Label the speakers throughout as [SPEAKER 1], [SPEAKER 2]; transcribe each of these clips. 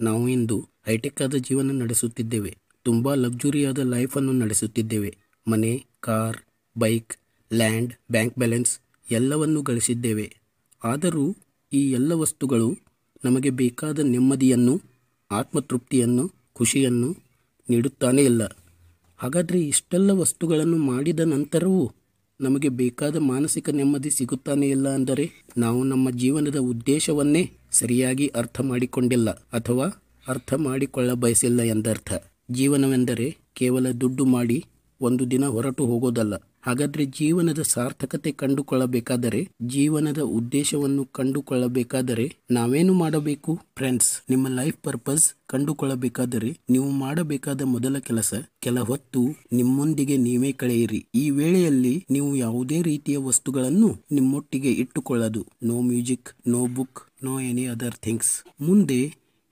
[SPEAKER 1] ನಾವು ಇಂದು ಹೈಟೆಕ್ ಆದ ಜೀವನ ನಡೆಸುತ್ತಿದ್ದೇವೆ. ತುಂಬ ಲಕ್ಸುರಿಯಾದ ಲೈಫನ್ನು ನಡೆಸುತ್ತಿದ್ದೇವೆ. ಮನೆ, car, bike, land, bank balance ಎಲ್ಲವನ್ನೂ ಗಳಿಸಿದ್ದೇವೆ. ಆದರೂ ಈ ಎಲ್ಲ ವಸ್ತುಗಳು ನಮಗೆ ಬೇಕಾದ ನೆಮ್ಮದಿಯನ್ನು, ಆತ್ಮತೃಪ್ತಿಯನ್ನು, ಖುಷಿಯನ್ನು ನೀಡುತ್ತಾನೇ ಇಲ್ಲ. ಹಾಗಾದರೆ ಇಷ್ಟೆಲ್ಲ ವಸ್ತುಗಳನ್ನು ಮಾಡಿದ ನಂತರವೂ ನಮಗೆ ಬೇಕಾದ ಮಾನಸಿಕ ನೆಮ್ಮದಿ ಸಿಗುತ್ತಾನೇ ಇಲ್ಲ ಅಂದರೆ ನಾವು ನಮ್ಮ ಜೀವನದ ಉದ್ದೇಶವನ್ನೇ ಸರಿಯಾಗಿ ಅರ್ಥ ಮಾಡಿಕೊಂಡಿಲ್ಲ ಅಥವಾ ಅರ್ಥ ಮಾಡಿಕೊಳ್ಳ ಬಯಸಿಲ್ಲ ಎಂದರ್ಥ. ಜೀವನವೆಂದರೆ ಕೇವಲ ದುಡ್ಡು ಮಾಡಿ ಒಂದು ದಿನ ಹೊರಟು ಹೋಗೋದಲ್ಲ. ಹಾಗಾದರೆ ಜೀವನದ ಸಾರ್ಥಕತೆ ಕಂಡುಕೊಳ್ಳಬೇಕಾದರೆ, ಜೀವನದ ಉದ್ದೇಶವನ್ನು ಕಂಡುಕೊಳ್ಳಬೇಕಾದರೆ ನಾವೇನು ಮಾಡಬೇಕು? ಫ್ರೆಂಡ್ಸ್, ನಿಮ್ಮ ಲೈಫ್ ಪರ್ಪಸ್ ಕಂಡುಕೊಳ್ಳಬೇಕಾದರೆ ನೀವು ಮಾಡಬೇಕಾದ ಮೊದಲ ಕೆಲಸ, ಕೆಲ ಹೊತ್ತು ನಿಮ್ಮೊಂದಿಗೆ ನೀವೇ ಕಳೆಯಿರಿ. ಈ ವೇಳೆಯಲ್ಲಿ ನೀವು ಯಾವುದೇ ರೀತಿಯ ವಸ್ತುಗಳನ್ನು ನಿಮ್ಮೊಟ್ಟಿಗೆ ಇಟ್ಟುಕೊಳ್ಳದು. No music, no book, no any other things. ಮುಂದೆ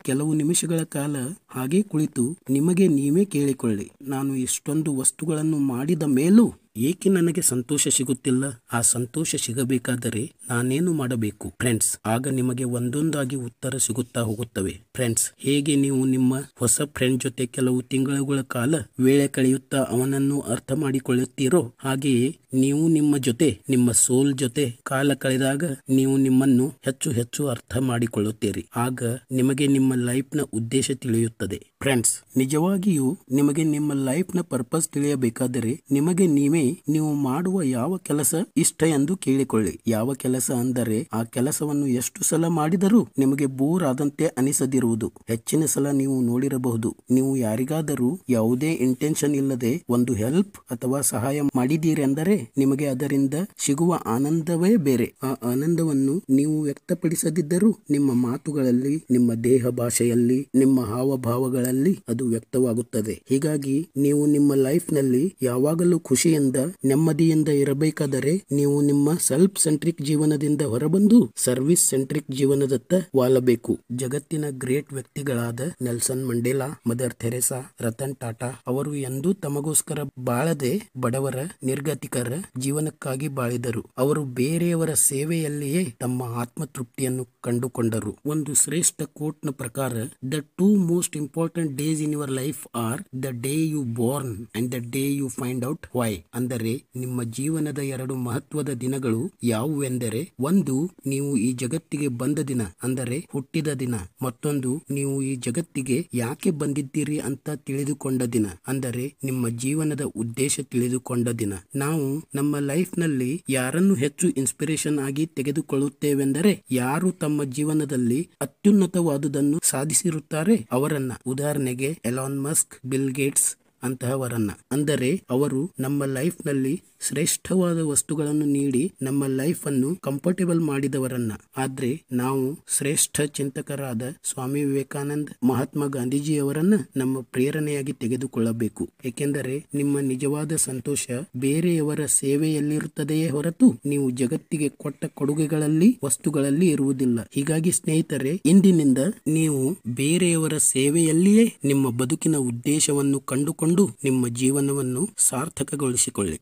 [SPEAKER 1] ಕೆಲವು ನಿಮಿಷಗಳ ಕಾಲ ಹಾಗೆ ಕುಳಿತು ನಿಮಗೆ ನೀವೇ ಕೇಳಿಕೊಳ್ಳಿ, ನಾನು ಇಷ್ಟೊಂದು ವಸ್ತುಗಳನ್ನು ಮಾಡಿದ ಮೇಲೂ ಏಕೆ ನನಗೆ ಸಂತೋಷ ಸಿಗುತ್ತಿಲ್ಲ? ಆ ಸಂತೋಷ ಸಿಗಬೇಕಾದರೆ ನಾನೇನು ಮಾಡಬೇಕು? ಫ್ರೆಂಡ್ಸ್, ಆಗ ನಿಮಗೆ ಒಂದೊಂದಾಗಿ ಉತ್ತರ ಸಿಗುತ್ತಾ ಹೋಗುತ್ತವೆ. ಫ್ರೆಂಡ್ಸ್, ಹೇಗೆ ನೀವು ನಿಮ್ಮ ಹೊಸ ಫ್ರೆಂಡ್ ಜೊತೆ ಕೆಲವು ತಿಂಗಳುಗಳ ಕಾಲ ವೇಳೆ ಕಳೆಯುತ್ತಾ ಅವನನ್ನು ಅರ್ಥ ಮಾಡಿಕೊಳ್ಳುತ್ತೀರೋ, ಹಾಗೆಯೇ ನೀವು ನಿಮ್ಮ ಜೊತೆ, ನಿಮ್ಮ ಸೋಲ್ ಜೊತೆ ಕಾಲ ಕಳೆದಾಗ ನೀವು ನಿಮ್ಮನ್ನು ಹೆಚ್ಚು ಹೆಚ್ಚು ಅರ್ಥ ಮಾಡಿಕೊಳ್ಳುತ್ತೀರಿ. ಆಗ ನಿಮಗೆ ನಿಮ್ಮ ಲೈಫ್ ನ ಉದ್ದೇಶ ತಿಳಿಯುತ್ತದೆ. ಫ್ರೆಂಡ್ಸ್, ನಿಜವಾಗಿಯೂ ನಿಮಗೆ ನಿಮ್ಮ ಲೈಫ್ ನ ಪರ್ಪಸ್ ತಿಳಿಯಬೇಕಾದರೆ ನಿಮಗೆ ನೀವೇ ನೀವು ಮಾಡುವ ಯಾವ ಕೆಲಸ ಇಷ್ಟ ಎಂದು ಕೇಳಿಕೊಳ್ಳಿ. ಯಾವ ಕೆಲಸ ಅಂದರೆ ಆ ಕೆಲಸವನ್ನು ಎಷ್ಟು ಸಲ ಮಾಡಿದರೂ ನಿಮಗೆ ಬೋರ್ ಆದಂತೆ ಅನಿಸದಿರುವುದು. ಹೆಚ್ಚಿನ ಸಲ ನೀವು ನೋಡಿರಬಹುದು, ನೀವು ಯಾರಿಗಾದರೂ ಯಾವುದೇ ಇಂಟೆನ್ಷನ್ ಇಲ್ಲದೆ ಒಂದು ಹೆಲ್ಪ್ ಅಥವಾ ಸಹಾಯ ಮಾಡಿದ್ದೀರೆಂದರೆ ನಿಮಗೆ ಅದರಿಂದ ಸಿಗುವ ಆನಂದವೇ ಬೇರೆ. ಆ ಆನಂದವನ್ನು ನೀವು ವ್ಯಕ್ತಪಡಿಸದಿದ್ದರೂ ನಿಮ್ಮ ಮಾತುಗಳಲ್ಲಿ, ನಿಮ್ಮ ದೇಹ ಭಾಷೆಯಲ್ಲಿ, ನಿಮ್ಮ ಹಾವಭಾವಗಳಲ್ಲಿ ಅದು ವ್ಯಕ್ತವಾಗುತ್ತದೆ. ಹೀಗಾಗಿ ನೀವು ನಿಮ್ಮ ಲೈಫ್ ನಲ್ಲಿ ಯಾವಾಗಲೂ ಖುಷಿಯಿಂದ, ನೆಮ್ಮದಿಯಿಂದ ಇರಬೇಕಾದರೆ ನೀವು ನಿಮ್ಮ ಸೆಲ್ಫ್ ಸೆಂಟ್ರಿಕ್ ಜೀವನದಿಂದ ಹೊರಬಂದು ಸರ್ವಿಸ್ ಸೆಂಟ್ರಿಕ್ ಜೀವನದತ್ತ ವಾಲಬೇಕು. ಜಗತ್ತಿನ ಗ್ರೇಟ್ ವ್ಯಕ್ತಿಗಳಾದ Nelson Mandela, Mother Teresa, Ratan Tata ಅವರು ಎಂದೂ ತಮಗೋಸ್ಕರ ಬಾಳದೆ ಬಡವರ, ನಿರ್ಗತಿಕರ ಜೀವನಕ್ಕಾಗಿ ಬಾಳಿದರು. ಅವರು ಬೇರೆಯವರ ಸೇವೆಯಲ್ಲಿಯೇ ತಮ್ಮ ಆತ್ಮತೃಪ್ತಿಯನ್ನು ಕಂಡುಕೊಂಡರು. ಒಂದು ಶ್ರೇಷ್ಠ ಕೋಟ್ ನ ಪ್ರಕಾರ, the two most important days in your life are the day you born and the day you find out why. ಅಂದರೆ ನಿಮ್ಮ ಜೀವನದ ಎರಡು ಮಹತ್ವದ ದಿನಗಳು ಯಾವುವೆಂದರೆ, ಒಂದು ನೀವು ಈ ಜಗತ್ತಿಗೆ ಬಂದ ದಿನ ಅಂದರೆ ಹುಟ್ಟಿದ ದಿನ, ಮತ್ತೊಂದು ನೀವು ಈ ಜಗತ್ತಿಗೆ ಯಾಕೆ ಬಂದಿದ್ದೀರಿ ಅಂತ ತಿಳಿದುಕೊಂಡ ದಿನ ಅಂದರೆ ನಿಮ್ಮ ಜೀವನದ ಉದ್ದೇಶ ತಿಳಿದುಕೊಂಡ ದಿನ. ನಾವು ನಮ್ಮ ಲೈಫ್ ನಲ್ಲಿ ಯಾರನ್ನು ಹೆಚ್ಚು ಇನ್ಸ್ಪಿರೇಷನ್ ಆಗಿ ತೆಗೆದುಕೊಳ್ಳುತ್ತೇವೆಂದರೆ ಯಾರು ತಮ್ಮ ಜೀವನದಲ್ಲಿ ಅತ್ಯುನ್ನತವಾದುದನ್ನು ಸಾಧಿಸಿರುತ್ತಾರೆ ಅವರನ್ನ. ಉದಾಹರಣೆಗೆ ಎಲಾನ್ ಮಸ್ಕ್, ಬಿಲ್ ಗೇಟ್ಸ್ ಅಂತಹವರನ್ನ. ಅಂದರೆ ಅವರು ನಮ್ಮ ಲೈಫ್ ನಲ್ಲಿ ಶ್ರೇಷ್ಠವಾದ ವಸ್ತುಗಳನ್ನು ನೀಡಿ ನಮ್ಮ ಲೈಫ್ ಅನ್ನು ಕಂಫರ್ಟೇಬಲ್ ಮಾಡಿದವರನ್ನ. ಆದ್ರೆ ನಾವು ಶ್ರೇಷ್ಠ ಚಿಂತಕರಾದ ಸ್ವಾಮಿ ವಿವೇಕಾನಂದ, ಮಹಾತ್ಮ ಗಾಂಧೀಜಿಯವರನ್ನ ನಮ್ಮ ಪ್ರೇರಣೆಯಾಗಿ ತೆಗೆದುಕೊಳ್ಳಬೇಕು. ಏಕೆಂದರೆ ನಿಮ್ಮ ನಿಜವಾದ ಸಂತೋಷ ಬೇರೆಯವರ ಸೇವೆಯಲ್ಲಿರುತ್ತದೆಯೇ ಹೊರತು ನೀವು ಜಗತ್ತಿಗೆ ಕೊಟ್ಟ ಕೊಡುಗೆಗಳಲ್ಲಿ, ವಸ್ತುಗಳಲ್ಲಿ ಇರುವುದಿಲ್ಲ. ಹೀಗಾಗಿ ಸ್ನೇಹಿತರೆ, ಇಂದಿನಿಂದ ನೀವು ಬೇರೆಯವರ ಸೇವೆಯಲ್ಲಿಯೇ ನಿಮ್ಮ ಬದುಕಿನ ಉದ್ದೇಶವನ್ನು ಕಂಡುಕೊಂಡು ನಿಮ್ಮ ಜೀವನವನ್ನು ಸಾರ್ಥಕಗೊಳಿಸಿಕೊಳ್ಳಿ.